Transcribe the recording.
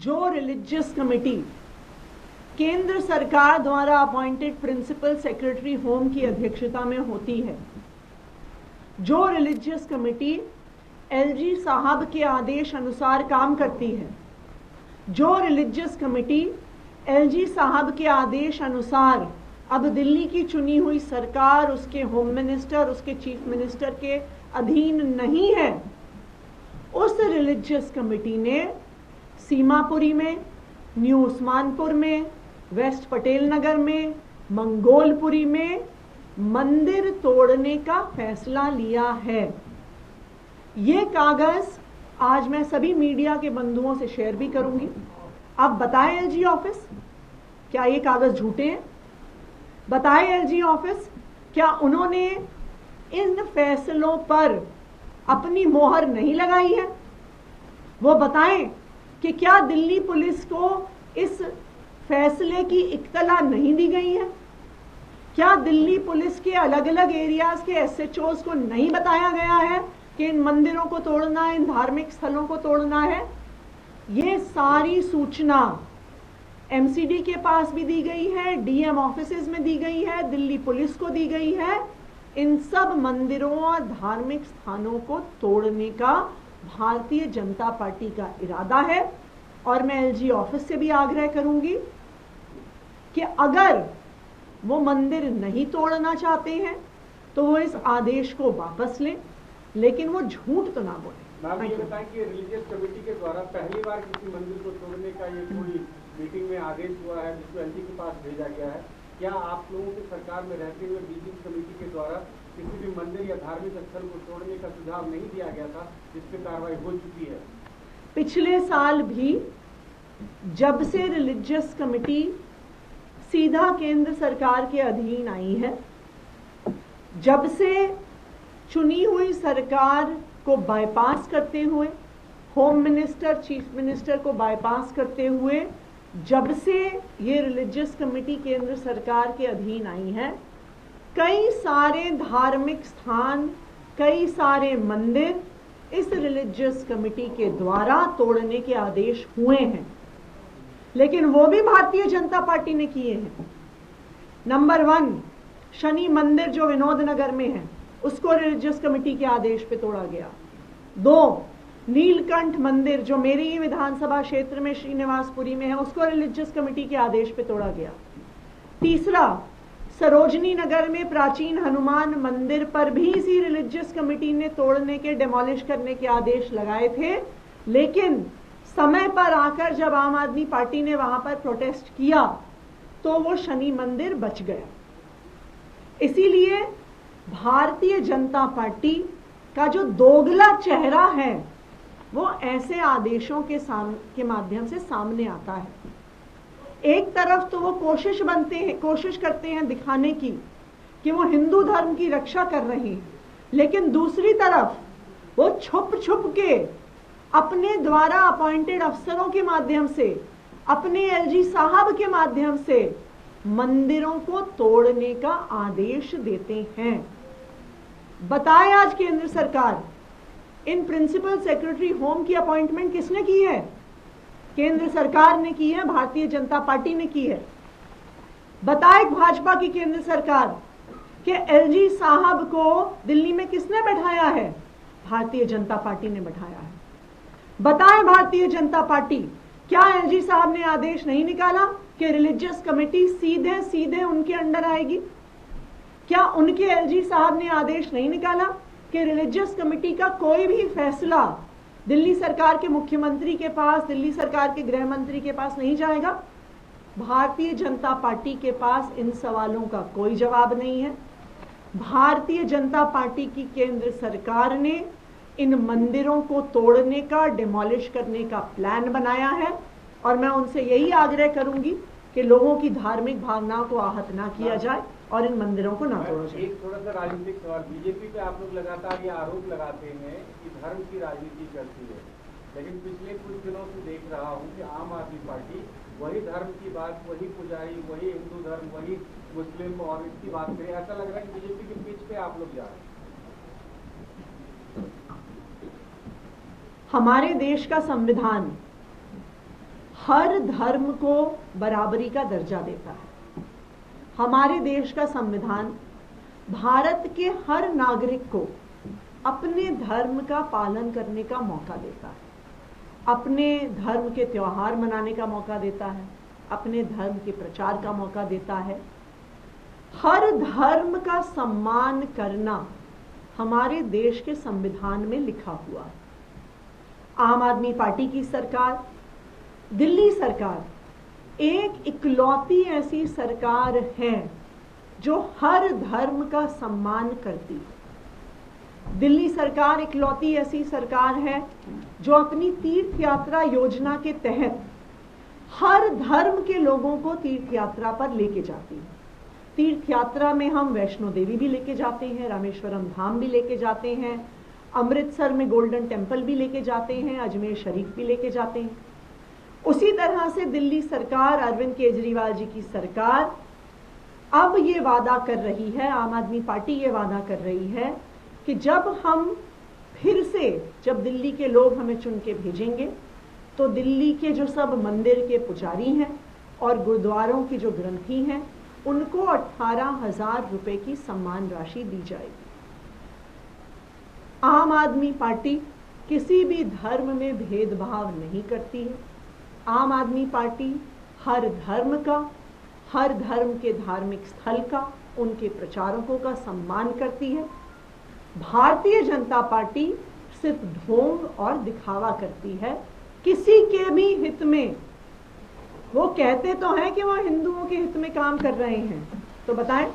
जो religious committee केंद्र सरकार द्वारा अपॉइंटेड प्रिंसिपल सेक्रेटरी होम की अध्यक्षता में होती है, जो रिलीजियस कमेटी एलजी साहब के आदेश अनुसार काम करती है, जो रिलीजियस कमेटी एलजी साहब के आदेश अनुसार अब दिल्ली की चुनी हुई सरकार, उसके होम मिनिस्टर, उसके चीफ मिनिस्टर के अधीन नहीं है, उस रिलीजियस कमेटी ने सीमापुरी में, न्यू उस्मानपुर में, वेस्ट पटेल नगर में, मंगोलपुरी में मंदिर तोड़ने का फैसला लिया है। ये कागज आज मैं सभी मीडिया के बंधुओं से शेयर भी करूंगी। आप बताएं एलजी ऑफिस, क्या ये कागज झूठे हैं? बताएं एलजी ऑफिस, क्या उन्होंने इन फैसलों पर अपनी मोहर नहीं लगाई है? वो बताएं कि क्या दिल्ली पुलिस को इस फैसले की इत्तला नहीं दी गई है? क्या दिल्ली पुलिस के अलग अलग एरियाज के एसएचओज को नहीं बताया गया है कि इन मंदिरों को तोड़ना है, इन धार्मिक स्थलों को तोड़ना है? ये सारी सूचना एमसीडी के पास भी दी गई है, डीएम ऑफिसेज में दी गई है, दिल्ली पुलिस को दी गई है। इन सब मंदिरों और धार्मिक स्थानों को तोड़ने का भारतीय जनता पार्टी का इरादा है। और मैं एलजी ऑफिस से भी आग्रह करूंगी कि अगर वो मंदिर नहीं तोड़ना चाहते हैं तो वो इस आदेश को वापस लें, लेकिन वो झूठ तो ना बोले। मैम ये बताएं कि रिलीजियस कमेटी के द्वारा पहली बार किसी मंदिर को तोड़ने का ये कोई मीटिंग में आदेश हुआ है जिसको एलजी के पास भेजा गया है? क्या आप लोगों की सरकार में रहते हुए बीजेपी कमेटी के द्वारा किसी भी मंदिर या धार्मिक स्थल को तोड़ने का सुझाव नहीं दिया गया था, जिस पे कार्रवाई हो चुकी है? पिछले साल भी जब से रिलीजियस कमेटी सीधा केंद्र सरकार के अधीन आई है, जब से चुनी हुई सरकार को बाईपास करते हुए, होम मिनिस्टर, चीफ मिनिस्टर को बाईपास करते हुए जब से ये रिलीजियस कमेटी केंद्र सरकार के अधीन आई है, कई सारे धार्मिक स्थान, कई सारे मंदिर इस रिलीजियस कमेटी के द्वारा तोड़ने के आदेश हुए हैं, लेकिन वो भी भारतीय जनता पार्टी ने किए हैं। नंबर 1, शनि मंदिर जो विनोद नगर में है, उसको रिलीजियस कमेटी के आदेश पे तोड़ा गया। 2, नीलकंठ मंदिर जो मेरे ही विधानसभा क्षेत्र में श्रीनिवासपुरी में है, उसको रिलीजियस कमेटी के आदेश पे तोड़ा गया। 3, सरोजनी नगर में प्राचीन हनुमान मंदिर पर भी इसी रिलीजियस कमेटी ने तोड़ने के, डिमोलिश करने के आदेश लगाए थे, लेकिन समय पर आकर जब आम आदमी पार्टी ने वहां पर प्रोटेस्ट किया तो वो शनि मंदिर बच गया। इसीलिए भारतीय जनता पार्टी का जो दोगला चेहरा है वो ऐसे आदेशों के माध्यम से सामने आता है। एक तरफ तो वो कोशिश करते हैं दिखाने की कि वो हिंदू धर्म की रक्षा कर रहे हैं, लेकिन दूसरी तरफ वो छुप छुप के अपने द्वारा अपॉइंटेड अफसरों के माध्यम से, अपने एलजी साहब के माध्यम से मंदिरों को तोड़ने का आदेश देते हैं। बताए आज केंद्र सरकार, इन प्रिंसिपल सेक्रेटरी होम की अपॉइंटमेंट किसने की है? केंद्र सरकार ने की है, भारतीय जनता पार्टी ने की है। बताए भाजपा की केंद्र सरकार कि एलजी साहब को दिल्ली में किसने बैठाया है? भारतीय जनता पार्टी ने बैठाया है। बताएं भारतीय जनता पार्टी, क्या एलजी साहब ने आदेश नहीं निकाला कि रिलीजियस कमेटी सीधे सीधे उनके अंडर आएगी? क्या उनके एलजी साहब ने आदेश नहीं निकाला कि रिलीजियस कमेटी का कोई भी फैसला दिल्ली सरकार के मुख्यमंत्री के पास, दिल्ली सरकार के गृह मंत्री के पास नहीं जाएगा? भारतीय जनता पार्टी के पास इन सवालों का कोई जवाब नहीं है। भारतीय जनता पार्टी की केंद्र सरकार ने इन मंदिरों को तोड़ने का, डिमोलिश करने का प्लान बनाया है, और मैं उनसे यही आग्रह करूंगी कि लोगों की धार्मिक भावनाओं को आहत ना किया जाए और इन मंदिरों को ना तोड़ा जाए। एक थोड़ा सा राजनीतिक सवाल, बीजेपी पे आप लोग लगातार ये आरोप लगाते हैं कि धर्म की राजनीति करती है, लेकिन पिछले कुछ दिनों से देख रहा हूँ कि आम आदमी पार्टी वही धर्म की बात, वही पुजारी, वही हिंदू धर्म, वही मुस्लिम और इसकी बात करें। ऐसा लग रहा है कि बीजेपी के पीछ पे आप लोग जा रहे हैं। हमारे देश का संविधान हर धर्म को बराबरी का दर्जा देता है। हमारे देश का संविधान भारत के हर नागरिक को अपने धर्म का पालन करने का मौका देता है, अपने धर्म के त्योहार मनाने का मौका देता है, अपने धर्म के प्रचार का मौका देता है। हर धर्म का सम्मान करना हमारे देश के संविधान में लिखा हुआ है। आम आदमी पार्टी की सरकार, दिल्ली सरकार एक इकलौती ऐसी सरकार है जो हर धर्म का सम्मान करती है। दिल्ली सरकार इकलौती ऐसी सरकार है जो अपनी तीर्थ यात्रा योजना के तहत हर धर्म के लोगों को तीर्थ यात्रा पर लेके जाती है। तीर्थ यात्रा में हम वैष्णो देवी भी लेके जाते हैं, रामेश्वरम धाम भी लेके जाते हैं, अमृतसर में गोल्डन टेम्पल भी लेके जाते हैं, अजमेर शरीफ भी लेके जाते हैं। उसी तरह से दिल्ली सरकार, अरविंद केजरीवाल जी की सरकार अब ये वादा कर रही है, आम आदमी पार्टी ये वादा कर रही है कि जब हम फिर से, जब दिल्ली के लोग हमें चुन के भेजेंगे तो दिल्ली के जो सब मंदिर के पुजारी हैं और गुरुद्वारों की जो ग्रंथी हैं उनको 18,000 रुपए की सम्मान राशि दी जाएगी। आम आदमी पार्टी किसी भी धर्म में भेदभाव नहीं करती है। आम आदमी पार्टी हर धर्म का, हर धर्म के धार्मिक स्थल का, उनके प्रचारकों का सम्मान करती है। भारतीय जनता पार्टी सिर्फ ढोंग और दिखावा करती है, किसी के भी हित में। वो कहते तो हैं कि वो हिंदुओं के हित में काम कर रहे हैं, तो बताएं